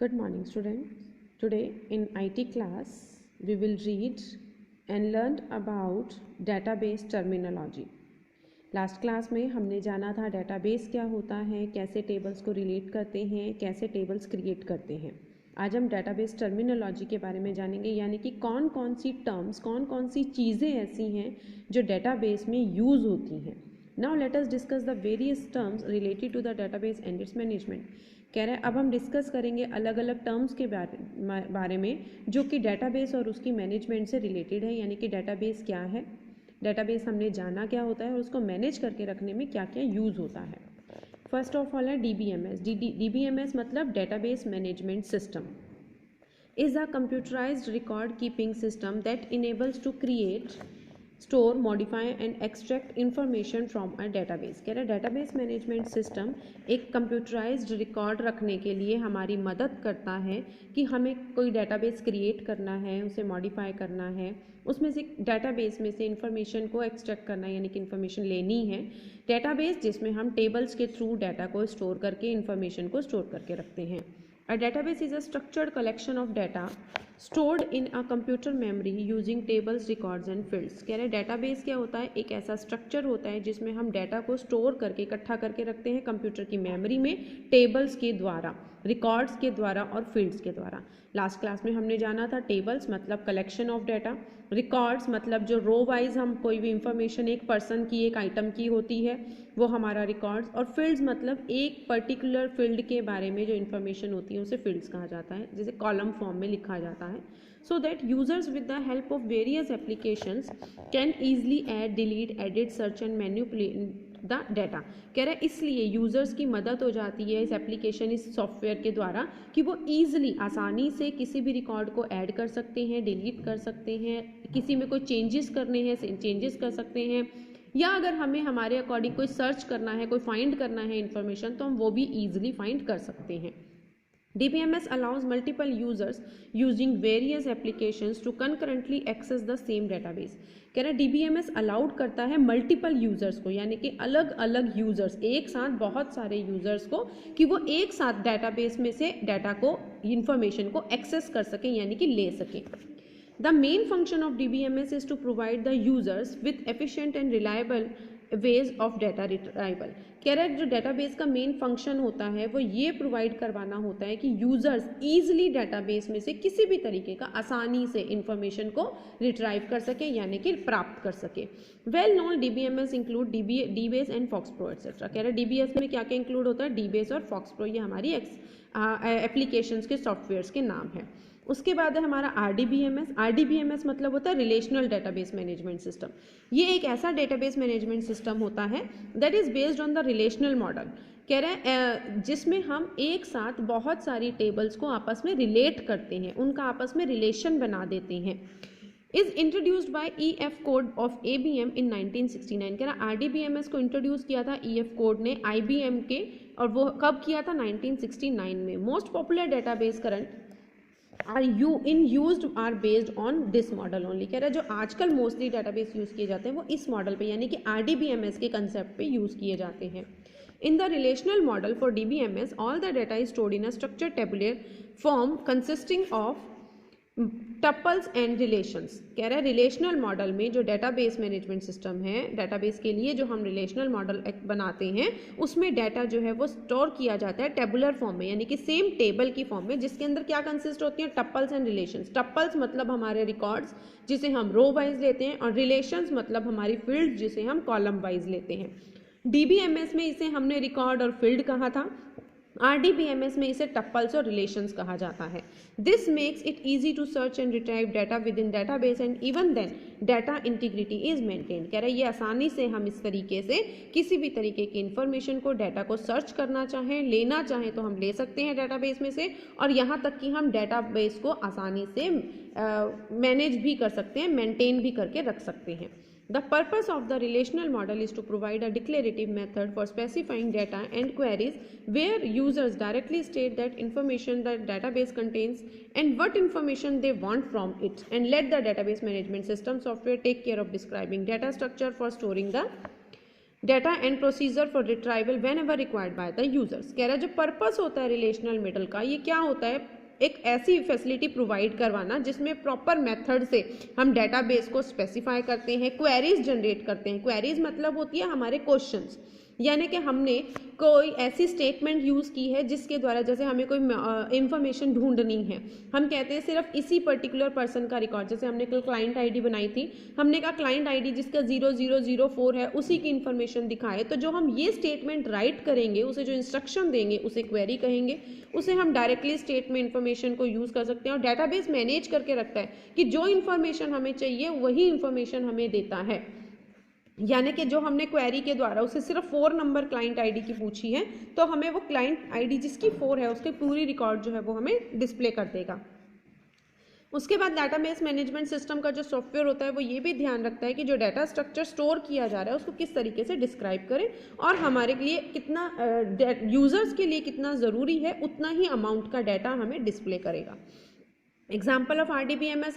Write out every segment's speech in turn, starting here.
Good morning students. Today in IT class we will read and learn about database terminology. Last class में हमने जाना था database क्या होता है, कैसे टेबल्स को रिलेट करते हैं, कैसे टेबल्स क्रिएट करते हैं. आज हम डेटाबेस टर्मिनोलॉजी के बारे में जानेंगे, यानी कि कौन कौन सी टर्म्स, कौन कौन सी चीज़ें ऐसी हैं जो डेटाबेस में यूज़ होती हैं. Now let us discuss the various terms related to the database and its management. कह रहे हैं अब हम डिस्कस करेंगे अलग अलग टर्म्स के बारे में जो कि डेटाबेस और उसकी मैनेजमेंट से रिलेटेड है, यानी कि डेटाबेस क्या है, डेटाबेस हमने जाना क्या होता है और उसको मैनेज करके रखने में क्या क्या यूज़ होता है. फर्स्ट ऑफ ऑल है DBMS. DBMS मतलब database management system is a computerized record keeping system that enables to create, store, modify and extract information from a database. कह रहे डेटाबेस मैनेजमेंट सिस्टम एक कंप्यूटराइज्ड रिकॉर्ड रखने के लिए हमारी मदद करता है कि हमें कोई डेटाबेस क्रिएट करना है, उसे मॉडिफाई करना है, उसमें से डेटाबेस में से इंफॉर्मेशन को एक्सट्रैक्ट करना है, यानी कि इंफॉर्मेशन लेनी है. डेटाबेस जिसमें हम टेबल्स के थ्रू डाटा को स्टोर करके इंफॉर्मेशन को स्टोर करके रखते हैं. A database is a structured collection of data stored in a computer memory using tables, records and fields. कह रहे डेटाबेस क्या होता है, एक ऐसा स्ट्रक्चर होता है जिसमें हम डाटा को स्टोर करके इकट्ठा करके रखते हैं कंप्यूटर की मेमोरी में, टेबल्स के द्वारा, रिकॉर्ड्स के द्वारा और फील्ड्स के द्वारा. लास्ट क्लास में हमने जाना था टेबल्स मतलब कलेक्शन ऑफ डाटा, रिकॉर्ड्स मतलब जो रो वाइज हम कोई भी इंफॉर्मेशन एक पर्सन की, एक आइटम की होती है वो हमारा रिकॉर्ड्स, और फील्ड्स मतलब एक पर्टिकुलर फील्ड के बारे में जो इन्फॉर्मेशन होती है उसे फील्ड्स कहा जाता है, जिसे कॉलम फॉर्म में लिखा जाता है. so that users with the help of various applications can easily add, delete, edit, search and manipulate the data. कह रहे इसलिए यूज़र्स की मदद हो जाती है इस एप्लीकेशन, इस सॉफ्टवेयर के द्वारा कि वो ईजिली, आसानी से किसी भी रिकॉर्ड को ऐड कर सकते हैं, डिलीट कर सकते हैं, किसी में कोई चेंजेस करने हैं चेंजेस कर सकते हैं, या अगर हमें हमारे अकॉर्डिंग कोई सर्च करना है, कोई फाइंड करना है इन्फॉर्मेशन, तो हम वो भी ईजिली फाइंड कर सकते हैं. DBMS allows multiple users using various applications to concurrently access the same database. कह रहे DBMS अलाउड करता है मल्टीपल यूज़र्स को, यानी कि अलग अलग यूज़र्स, एक साथ बहुत सारे यूज़र्स को, कि वो एक साथ डाटाबेस में से डाटा को, इंफॉर्मेशन को एक्सेस कर सकें, यानी कि ले सकें. The main function of DBMS is to provide the users with efficient and reliable ways of data retrieval. कह रहे जो डेटाबेस का मेन फंक्शन होता है वो ये प्रोवाइड करवाना होता है कि यूजर्स ईजिली डेटाबेस में से किसी भी तरीके का आसानी से इंफॉर्मेशन को रिट्राइव कर सके, यानी कि प्राप्त कर सके. Well known DBMS include dBase and FoxPro etcetera. कह रहे DBS में क्या क्या इंक्लूड होता है, डीबेस और फॉक्सप्रो, ये हमारी एप्लीकेशंस के सॉफ्टवेयर्स के नाम है. उसके बाद है हमारा RDBMS मतलब होता है रिलेशनल डेटाबेस मैनेजमेंट सिस्टम. ये एक ऐसा डेटाबेस मैनेजमेंट सिस्टम होता है that is based on the relational model. कह रहे हैं जिसमें हम एक साथ बहुत सारी टेबल्स को आपस में रिलेट करते हैं, उनका आपस में रिलेशन बना देते हैं. Is introduced by EF code of ABM इन 1969. कह रहा RDBMS को इंट्रोड्यूस किया था EF कोड ने IBM के, और वो कब किया था, 1969 में. Most popular database current are based on this model only. कह रहा है जो आजकल मोस्टली डेटाबेस यूज़ किए जाते हैं वो इस मॉडल पे, यानी कि RDBMS के कंसेप्ट पे यूज़ किए जाते हैं. In the relational model for DBMS all the data is stored in a structured tabular form consisting of tuples and relations. कह रहा है रिलेशनल मॉडल में जो डेटाबेस मैनेजमेंट सिस्टम है, डेटाबेस के लिए जो हम रिलेशनल मॉडल बनाते हैं उसमें डाटा जो है वो स्टोर किया जाता है टेबुलर फॉर्म में, यानी कि सेम टेबल की फॉर्म में, जिसके अंदर क्या कंसिस्ट होती हैं, टपल्स एंड रिलेशंस. टपल्स मतलब हमारे रिकॉर्ड्स जिसे हम रो वाइज लेते हैं, और रिलेशंस मतलब हमारी फील्ड जिसे हम कॉलम वाइज लेते हैं. DBMS में इसे हमने रिकॉर्ड और फील्ड कहा था, RDBMS में इसे टपल्स और रिलेशंस कहा जाता है. This makes it easy to search and retrieve data within database and even then data integrity is maintained. कह रहे हैं ये आसानी से हम इस तरीके से किसी भी तरीके की इंफॉर्मेशन को, डाटा को सर्च करना चाहें, लेना चाहें तो हम ले सकते हैं डेटाबेस में से, और यहाँ तक कि हम डेटाबेस को आसानी से मैनेज भी कर सकते हैं, मेंटेन भी करके रख सकते हैं. The purpose of the relational model is to provide a declarative method for specifying data and queries where users directly state that information the database contains and what information they want from it, and let the database management system software take care of describing data structure for storing the data and procedure for retrieval when ever required by the users. कह रहा है जो purpose होता है relational model का, ये क्या होता है, एक ऐसी फैसिलिटी प्रोवाइड करवाना जिसमें प्रॉपर मेथड से हम डेटाबेस को स्पेसिफाई करते हैं, क्वेरीज जनरेट करते हैं। क्वेरीज मतलब होती है हमारे क्वेश्चंस, यानी कि हमने कोई ऐसी स्टेटमेंट यूज़ की है जिसके द्वारा, जैसे हमें कोई इंफॉर्मेशन ढूंढनी है, हम कहते हैं सिर्फ इसी पर्टिकुलर पर्सन का रिकॉर्ड, जैसे हमने कल क्लाइंट आईडी बनाई थी, हमने कहा क्लाइंट आईडी जिसका 0004 है उसी की इन्फॉर्मेशन दिखाए। तो जो हम ये स्टेटमेंट राइट करेंगे, उसे जो इंस्ट्रक्शन देंगे उसे क्वेरी कहेंगे, उसे हम डायरेक्टली स्टेट में इन्फॉर्मेशन को यूज़ कर सकते हैं। और डेटाबेस मैनेज करके रखता है कि जो इन्फॉर्मेशन हमें चाहिए वही इन्फॉर्मेशन हमें देता है, यानी कि जो हमने क्वेरी के द्वारा उसे सिर्फ 4 नंबर क्लाइंट आईडी की पूछी है तो हमें वो क्लाइंट आईडी जिसकी 4 है उसके पूरी रिकॉर्ड जो है वो हमें डिस्प्ले कर देगा। उसके बाद डेटाबेस मैनेजमेंट सिस्टम का जो सॉफ्टवेयर होता है वो ये भी ध्यान रखता है कि जो डाटा स्ट्रक्चर स्टोर किया जा रहा है उसको किस तरीके से डिस्क्राइब करें और हमारे लिए कितना, यूजर्स के लिए कितना ज़रूरी है उतना ही अमाउंट का डाटा हमें डिस्प्ले करेगा। एग्जाम्पल ऑफ RDBMS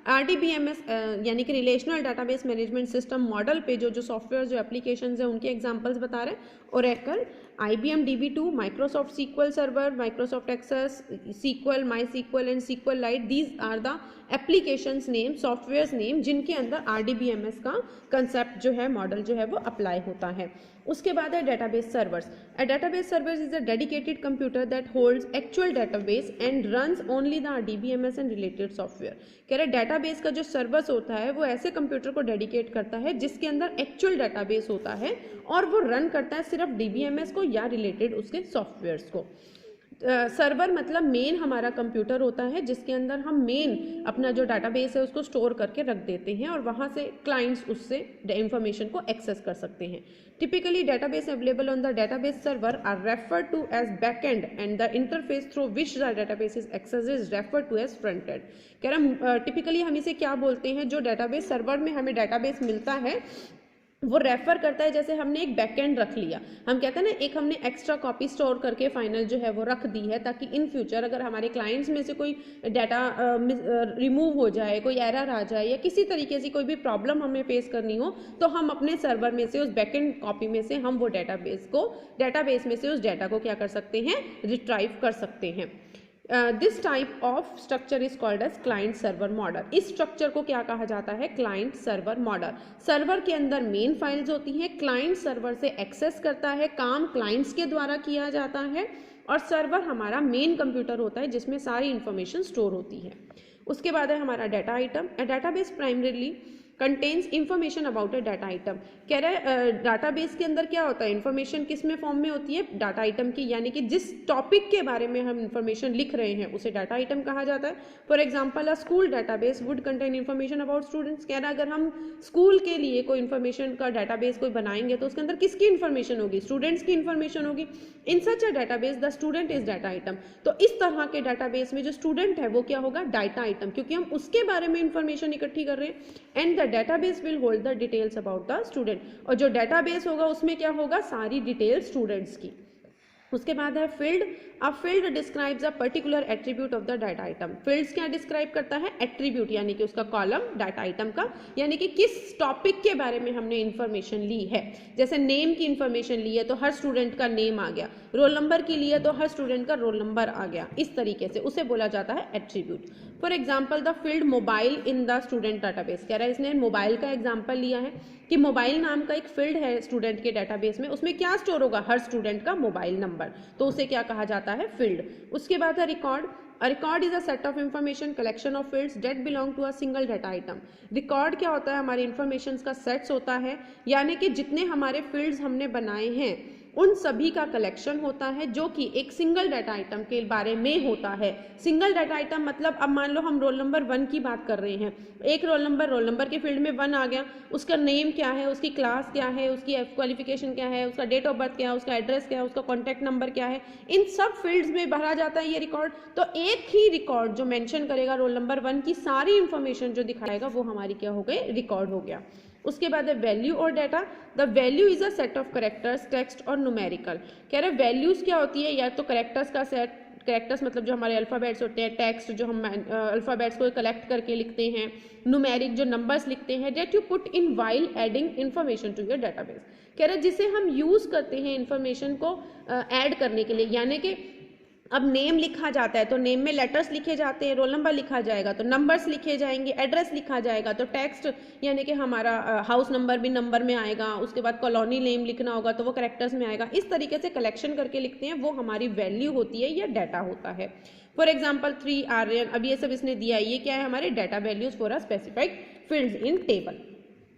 RDBMS यानी कि relational database management system model पे जो सॉफ्टवेयर जो एप्लीकेशंस हैं उनके एग्जांपल्स बता रहे हैं। Oracle, IBM DB2, Microsoft SQL server, Microsoft access, SQL, MySQL and SQLite, these are the applications name, software name जिनके अंदर RDBMS का कंसेप्ट जो है, मॉडल जो है वो अप्लाई होता है। उसके बाद है database servers. A database server is a dedicated computer that holds actual database and runs only the RDBMS and related software. कह रहे डेटाबेस का जो सर्वर्स होता है वो ऐसे कंप्यूटर को डेडिकेट करता है जिसके अंदर एक्चुअल डेटाबेस होता है और वो रन करता है सिर्फ DBMS को या रिलेटेड उसके सॉफ्टवेयर्स को। सर्वर मतलब मेन हमारा कंप्यूटर होता है जिसके अंदर हम मेन अपना जो डाटाबेस है उसको स्टोर करके रख देते हैं और वहाँ से क्लाइंट्स उससे इंफॉर्मेशन को एक्सेस कर सकते हैं। Typically database available on the database server are referred to as backend and the interface through which the database is access is referred to as front end. कह रहा टिपिकली हम इसे क्या बोलते हैं, जो डेटाबेस सर्वर में हमें डेटाबेस मिलता है वो रेफर करता है, जैसे हमने एक बैकएंड रख लिया, हम कहते हैं ना एक हमने एक्स्ट्रा कॉपी स्टोर करके फाइनल जो है वो रख दी है ताकि इन फ्यूचर अगर हमारे क्लाइंट्स में से कोई डाटा रिमूव हो जाए, कोई एरर आ जाए या किसी तरीके से कोई भी प्रॉब्लम हमें फेस करनी हो तो हम अपने सर्वर में से उस बैकएंड कॉपी में से हम वो डेटाबेस में से उस डाटा को क्या कर सकते हैं, रिट्राइव कर सकते हैं। This type of structure is called as client server model. इस स्ट्रक्चर को क्या कहा जाता है, क्लाइंट सर्वर मॉडल। सर्वर के अंदर मेन फाइल्स होती हैं, क्लाइंट सर्वर से एक्सेस करता है, काम क्लाइंट्स के द्वारा किया जाता है और सर्वर हमारा मेन कंप्यूटर होता है जिसमें सारी इंफॉर्मेशन स्टोर होती है। उसके बाद है हमारा data item. A database primarily contains information about a data item. कह रहे हैं डाटाबेस के अंदर क्या होता है, इंफॉर्मेशन किस में फॉर्म में होती है, डाटा आइटम की, यानी कि जिस टॉपिक के बारे में हम इंफॉर्मेशन लिख रहे हैं उसे डाटा आइटम कहा जाता है। For example a school database would contain information about students. कह रहा है अगर हम स्कूल के लिए कोई इंफॉर्मेशन का डाटाबेस कोई बनाएंगे तो उसके अंदर किसकी इंफॉर्मेशन होगी, स्टूडेंट्स की इंफॉर्मेशन होगी। In such a database the student is data item. तो इस तरह के डाटाबेस में जो स्टूडेंट है वो क्या होगा, डाटा आइटम, क्योंकि हम उसके बारे में इंफॉर्मेशन इकट्ठी कर रहे हैं। And the database will hold the details about the student. और जो डाटाबेस होगा उसमें क्या होगा, सारी डिटेल्स स्टूडेंट्स की। उसके बाद है फील्ड। अब field describes a particular attribute of the data item. Fields क्या डिस्क्राइब करता है, एट्रीब्यूट यानी कि उसका कॉलम डाटा आइटम का, यानी कि किस टॉपिक के बारे में हमने इंफॉर्मेशन ली है। जैसे नेम की इंफॉर्मेशन ली है तो हर स्टूडेंट का नेम आ गया, रोल नंबर की लिए तो हर स्टूडेंट का रोल नंबर आ गया, इस तरीके से उसे बोला जाता है attribute. For example the field mobile in the student database. कह रहा है इसने मोबाइल का एग्जाम्पल लिया है कि मोबाइल नाम का एक फील्ड है स्टूडेंट के डाटाबेस में, उसमें क्या स्टोर होगा, हर स्टूडेंट का मोबाइल नंबर, तो उसे क्या कहा जाता है, फील्ड। उसके बाद है record. A record is a set of information collection of fields that belong to a single data item. Record क्या होता है, हमारे इंफॉर्मेशन का सेट्स होता है, यानी कि जितने हमारे फील्ड्स हमने बनाए हैं उन सभी का कलेक्शन होता है जो कि एक सिंगल डाटा आइटम के बारे में होता है। सिंगल डाटा आइटम मतलब अब मान लो हम रोल नंबर 1 की बात कर रहे हैं, एक रोल नंबर के फील्ड में 1 आ गया, उसका नेम क्या है, उसकी क्लास क्या है, उसकी क्वालिफिकेशन क्या है, उसका डेट ऑफ बर्थ क्या है, उसका एड्रेस क्या है, उसका कॉन्टैक्ट नंबर क्या है, इन सब फील्ड्स में भरा जाता है ये रिकॉर्ड। तो एक ही रिकॉर्ड जो मेंशन करेगा रोल नंबर 1 की सारी इंफॉर्मेशन जो दिखाएगा वो हमारी क्या हो गई, रिकॉर्ड हो गया। उसके बाद है वैल्यू और data. The value is a set of characters, text और न्यूमेरिकल। कह रहे वैल्यूज क्या होती है, या तो करेक्टर्स का सेट, कैरेक्टर्स मतलब जो हमारे अल्फ़ाबेट्स होते हैं, टेक्स्ट जो हम अल्फ़ाबेट्स को कलेक्ट करके लिखते हैं, न्यूमेरिक जो नंबर्स लिखते हैं, date you put in while adding information to your database. कह रहे जिसे हम यूज़ करते हैं इन्फॉर्मेशन को ऐड करने के लिए, यानी कि अब नेम लिखा जाता है तो नेम में लेटर्स लिखे जाते हैं, रोल नंबर लिखा जाएगा तो नंबर्स लिखे जाएंगे, एड्रेस लिखा जाएगा तो टेक्स्ट यानी कि हमारा हाउस नंबर भी नंबर में आएगा, उसके बाद कॉलोनी नेम लिखना होगा तो वो कैरेक्टर्स में आएगा। इस तरीके से कलेक्शन करके लिखते हैं, वो हमारी वैल्यू होती है या डाटा होता है। फॉर एग्जाम्पल 3 आर्यन, अब ये सब इसने दिया है, ये क्या है हमारे data values for a specified fields in table,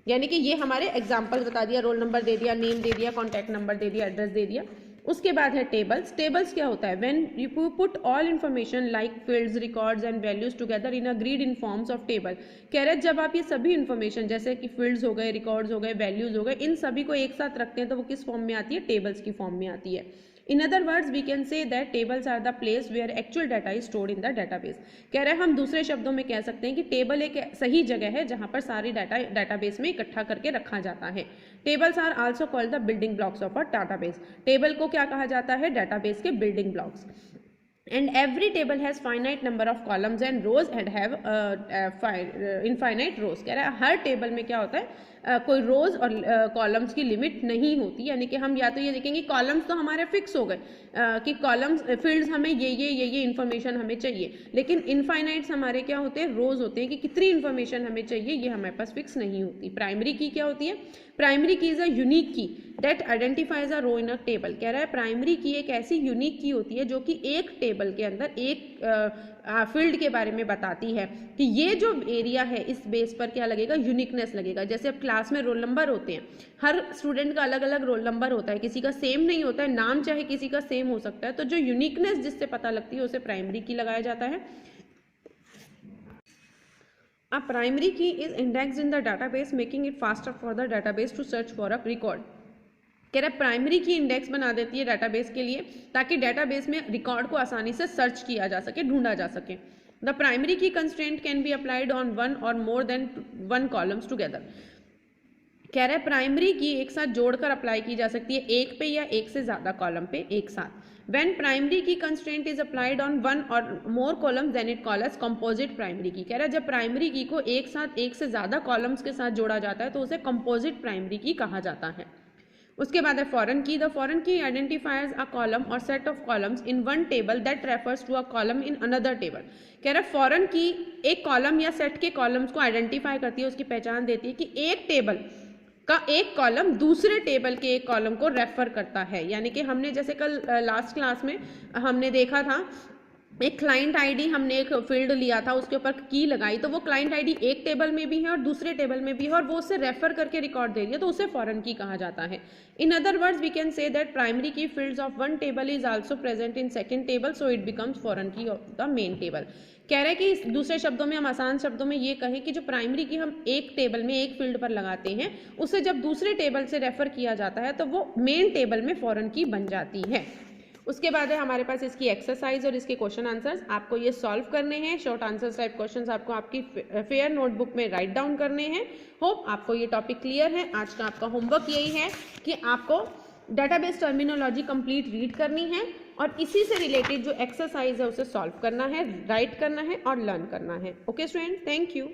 यानी कि ये हमारे एग्जाम्पल बता दिया, रोल नंबर दे दिया, नेम दे दिया, कॉन्टैक्ट नंबर दे दिया, एड्रेस दे दिया। उसके बाद है टेबल्स। टेबल्स क्या होता है? When you put all information like fields, records and values together in a grid in forms of table. कह रहे जब आप ये सभी इन्फॉर्मेशन जैसे कि फील्ड्स हो गए, रिकॉर्ड्स हो गए, वैल्यूज हो गए, इन सभी को एक साथ रखते हैं तो वो किस फॉर्म में आती है? टेबल्स की फॉर्म में आती है। In other words, we can say that tables are the place where actual data is stored in the database. कह रहे हैं हम दूसरे शब्दों में कह सकते हैं कि टेबल एक सही जगह है जहां पर सारी डाटा डाटाबेस में इकट्ठा करके रखा जाता है। Tables are also called the building blocks of a database. Table को क्या कहा जाता है? डाटाबेस के building blocks. And every table has finite number of columns and rows and have infinite rows. कह रहा है हर टेबल में क्या होता है? कोई रोज और कॉलम्स की लिमिट नहीं होती, यानी कि हम या तो ये देखेंगे कॉलम्स तो हमारे फिक्स हो गए कि कॉलम्स फील्ड्स हमें ये इन्फॉर्मेशन हमें चाहिए, लेकिन इनफाइनाइट्स हमारे क्या होते हैं? रोज होते हैं कि कितनी इन्फॉर्मेशन हमें चाहिए, ये हमारे पास फिक्स नहीं होती। प्राइमरी की क्या होती है? Primary key is a unique key that identifies a row in a table. कह रहा है प्राइमरी की एक ऐसी यूनिक की होती है जो कि एक टेबल के अंदर एक फील्ड के बारे में बताती है कि ये जो एरिया है इस बेस पर क्या लगेगा? यूनिकनेस लगेगा। जैसे अब क्लास में रोल नंबर होते हैं, हर स्टूडेंट का अलग अलग रोल नंबर होता है, किसी का सेम नहीं होता है, नाम चाहे किसी का सेम हो सकता है, तो जो यूनिकनेस जिससे पता लगती है उसे प्राइमरी की लगाया जाता है। A primary key is indexed in the database, making it faster for the database to search for a record. कह रहा है प्राइमरी की इंडेक्स बना देती है डाटाबेस के लिए ताकि डाटाबेस में रिकॉर्ड को आसानी से सर्च किया जा सके, ढूंढा जा सके। The primary key constraint can be applied on one or more than one columns together. कह रहा है प्राइमरी की एक साथ जोड़कर अप्लाई की जा सकती है, एक पे या एक से ज्यादा कॉलम पे एक साथ। When primary key constraint is applied on one or more columns, then it called as composite primary key. कह रहा है जब प्राइमरी की को एक साथ एक से ज्यादा कॉलम्स के साथ जोड़ा जाता है तो उसे कंपोजिट प्राइमरी की कहा जाता है। उसके बाद है foreign key. The foreign key identifies a column और set of columns in one table that refers to a column in another table. कह रहा है फॉरेन की एक कॉलम या सेट के कॉलम्स को आइडेंटिफाई करती है, उसकी पहचान देती है कि एक टेबल का एक कॉलम दूसरे टेबल के एक कॉलम को रेफर करता है। यानी कि हमने जैसे कल लास्ट क्लास में हमने देखा था एक क्लाइंट आईडी, हमने एक फील्ड लिया था, उसके ऊपर की लगाई तो वो क्लाइंट आईडी एक टेबल में भी है और दूसरे टेबल में भी है और वो उसे रेफर करके रिकॉर्ड दे रही है, तो उसे फॉरेन की कहा जाता है। In other words we can say that primary key fields of one table is also present in second table, so it becomes foreign key of the main table. कह रहे हैं कि दूसरे शब्दों में, हम आसान शब्दों में ये कहें कि जो प्राइमरी की हम एक टेबल में एक फील्ड पर लगाते हैं उसे जब दूसरे टेबल से रेफर किया जाता है तो वो मेन टेबल में फॉरेन की बन जाती है। उसके बाद है हमारे पास इसकी एक्सरसाइज और इसके क्वेश्चन आंसर्स, आपको ये सॉल्व करने हैं। शॉर्ट आंसर्स टाइप क्वेश्चंस आपको आपकी फेयर नोटबुक में राइट डाउन करने हैं। होप आपको ये टॉपिक क्लियर है। आज का आपका होमवर्क यही है कि आपको डाटाबेस टर्मिनोलॉजी कंप्लीट रीड करनी है और इसी से रिलेटेड जो एक्सरसाइज है उसे सॉल्व करना है, राइट करना है और लर्न करना है। Okay student, thank you.